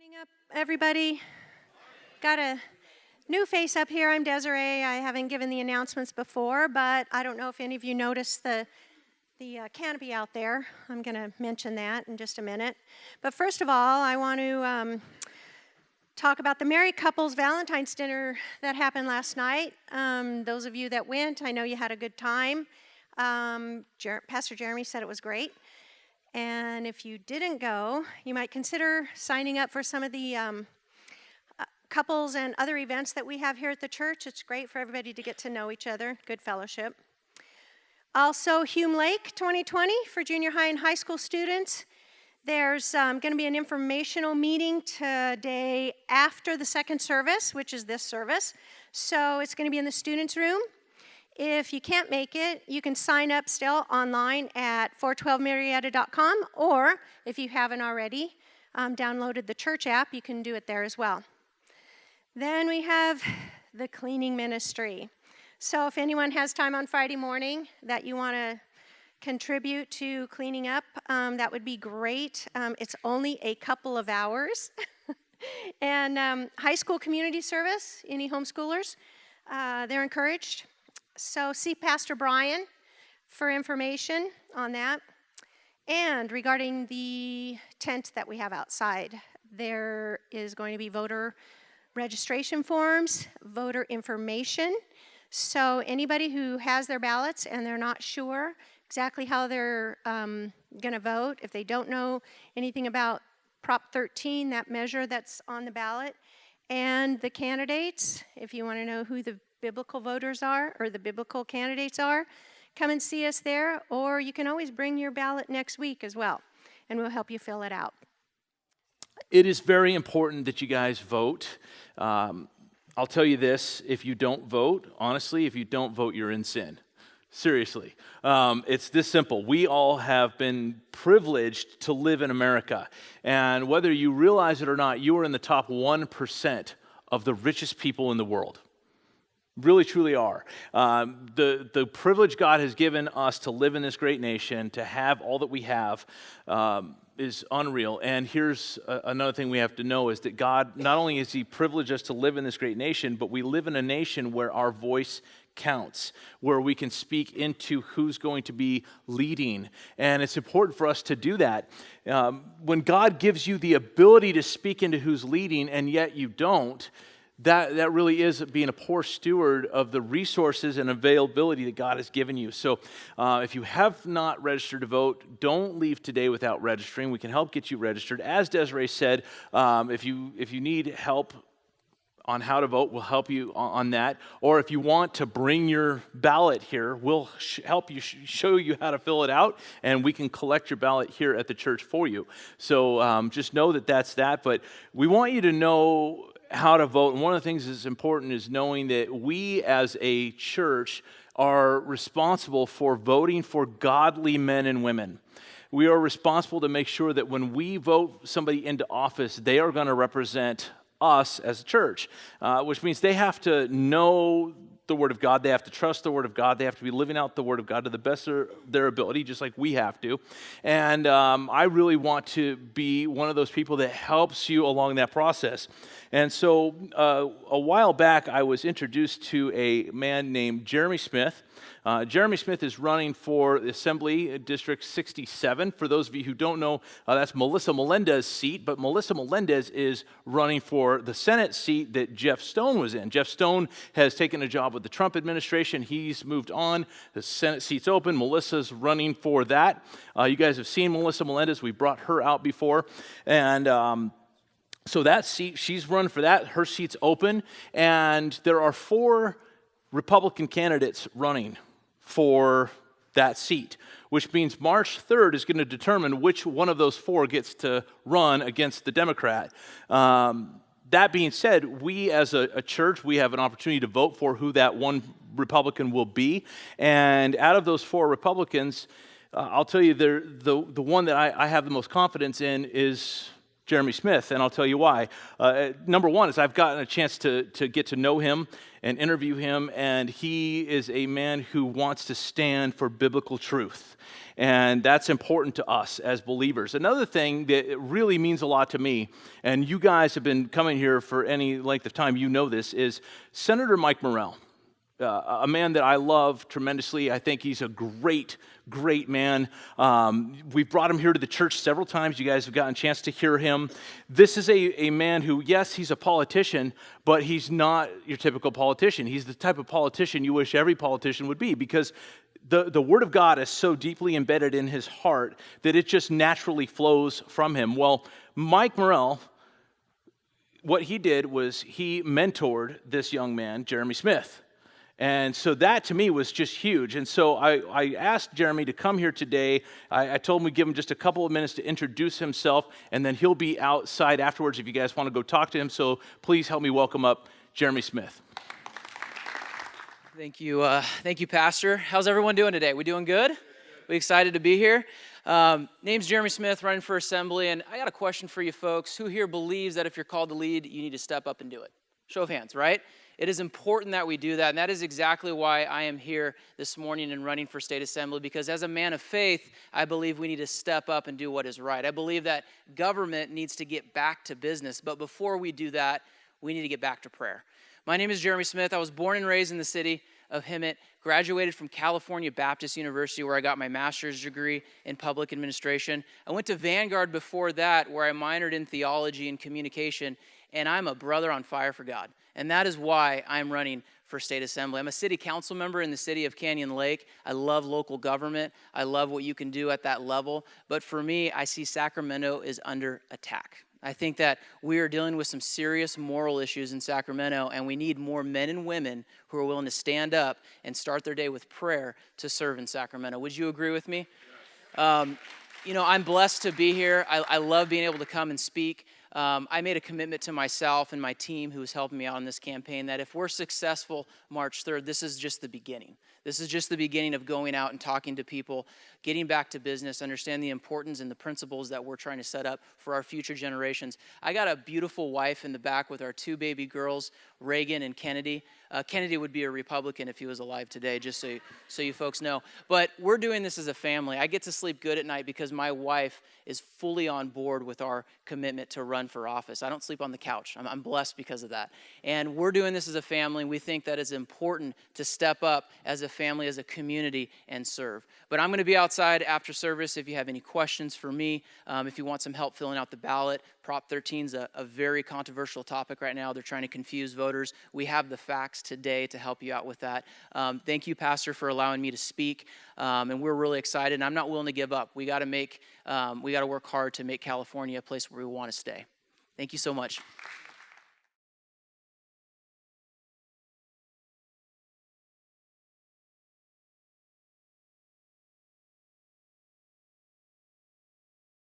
Morning up, everybody. Got a new face up here. I'm Desiree. I haven't given the announcements before, but I don't know if any of you noticed the canopy out there. I'm going to mention that in just a minute. But first of all, I want to talk about the married couples Valentine's dinner that happened last night. Those of you that went, I know you had a good time. Pastor Jeremy said it was great. And if you didn't go, you might consider signing up for some of the couples and other events that we have here at the church. It's great for everybody to get to know each other, good fellowship. Also, Hume Lake 2020 for junior high and high school students. There's going to be an informational meeting today after the second service, which is this service. So it's going to be in the students' room. If you can't make it, you can sign up still online at 412murrieta.com, or if you haven't already downloaded the church app, you can do it there as well. Then we have the cleaning ministry. So if anyone has time on Friday morning that you want to contribute to cleaning up, that would be great. It's only a couple of hours. And high school community service, any homeschoolers, they're encouraged. So see Pastor Brian for information on that. And regarding the tent that we have outside, there is going to be voter registration forms, voter information. So anybody who has their ballots and they're not sure exactly how they're going to vote, if they don't know anything about Prop 13, that measure that's on the ballot, and the candidates, if you want to know who the biblical voters are, or the biblical candidates are, come and see us there, or you can always bring your ballot next week as well, and we'll help you fill it out. It is very important that you guys vote. I'll tell you this, if you don't vote, honestly, if you don't vote, you're in sin. Seriously. It's this simple. We all have been privileged to live in America, and whether you realize it or not, you are in the top 1% of the richest people in the world. Really, truly are. The privilege God has given us to live in this great nation, to have all that we have, is unreal. And here's another thing we have to know is that God, not only has He privileged us to live in this great nation, but we live in a nation where our voice counts, where we can speak into who's going to be leading. And it's important for us to do that. When God gives you the ability to speak into who's leading and yet you don't, that really is being a poor steward of the resources and availability that God has given you. So if you have not registered to vote, don't leave today without registering. We can help get you registered. As Desiree said, if you need help on how to vote, we'll help you on that. Or if you want to bring your ballot here, we'll help you show you how to fill it out, and we can collect your ballot here at the church for you. So just know that that's that. But we want you to know how to vote. And one of the things that's important is knowing that we as a church are responsible for voting for godly men and women. We are responsible to make sure that when we vote somebody into office, they are going to represent us as a church, which means they have to know the Word of God. They have to trust the Word of God. They have to be living out the Word of God to the best of their ability, just like we have to. And I really want to be one of those people that helps you along that process. And so a while back, I was introduced to a man named Jeremy Smith. Jeremy Smith is running for the Assembly District 67. For those of you who don't know, that's Melissa Melendez's seat, but Melissa Melendez is running for the Senate seat that Jeff Stone was in. Jeff Stone has taken a job with the Trump administration. He's moved on. The Senate seat's open. Melissa's running for that. You guys have seen Melissa Melendez. We brought her out before. And so that seat, she's run for that. Her seat's open. And there are 4 Republican candidates running for that seat, which means March 3rd is going to determine which one of those 4 gets to run against the Democrat. That being said, we as a church, we have an opportunity to vote for who that one Republican will be. And out of those 4 Republicans, I'll tell you, the one that I have the most confidence in is Jeremy Smith, and I'll tell you why. Number one is I've gotten a chance to get to know him and interview him, and he is a man who wants to stand for biblical truth, and that's important to us as believers. Another thing that really means a lot to me, and you guys have been coming here for any length of time, you know this, is Senator Mike Morrell. A man that I love tremendously. I think he's a great man. We've brought him here to the church several times. You guys have gotten a chance to hear him. This is a man who, yes, he's a politician, but he's not your typical politician. He's the type of politician you wish every politician would be, because the Word of God is so deeply embedded in his heart that it just naturally flows from him. Well, Mike Morrell, what he did was he mentored this young man, Jeremy Smith. And so that to me was just huge. And so I asked Jeremy to come here today. I told him we'd give him just a couple of minutes to introduce himself, and then he'll be outside afterwards if you guys want to go talk to him. So please help me welcome up Jeremy Smith. Thank you, Pastor. How's everyone doing today? We doing good? We excited to be here? Name's Jeremy Smith, running for assembly, and I got a question for you folks. Who here believes that if you're called to lead, you need to step up and do it? Show of hands, right? It is important that we do that, and that is exactly why I am here this morning and running for state assembly, because as a man of faith, I believe we need to step up and do what is right. I believe that government needs to get back to business, but before we do that, we need to get back to prayer. My name is Jeremy Smith. I was born and raised in the city of Hemet, graduated from California Baptist University, where I got my master's degree in public administration. I went to Vanguard before that, where I minored in theology and communication, and I'm a brother on fire for God. And that is why I'm running for state assembly. I'm a city council member in the city of Canyon Lake. I love local government. I love what you can do at that level. But for me, I see Sacramento is under attack. I think that we are dealing with some serious moral issues in Sacramento, and we need more men and women who are willing to stand up and start their day with prayer to serve in Sacramento. Would you agree with me? I'm blessed to be here. I love being able to come and speak. I made a commitment to myself and my team who is helping me out in this campaign that if we're successful March 3rd, this is just the beginning. This is just the beginning of going out and talking to people, getting back to business, understand the importance and the principles that we're trying to set up for our future generations. I got a beautiful wife in the back with our two baby girls, Reagan and Kennedy. Kennedy would be a Republican if he was alive today, just so you folks know. But we're doing this as a family. I get to sleep good at night because my wife is fully on board with our commitment to run for office. I don't sleep on the couch. I'm blessed because of that. And we're doing this as a family. We think that it's important to step up as a family, as a community, and serve. But I'm going to be outside after service if you have any questions for me, if you want some help filling out the ballot. Prop 13 is a very controversial topic right now. They're trying to confuse voters. We have the facts today to help you out with that. Thank you, Pastor, for allowing me to speak. And we're really excited. And I'm not willing to give up. We got to work hard to make California a place where we want to stay. Thank you so much.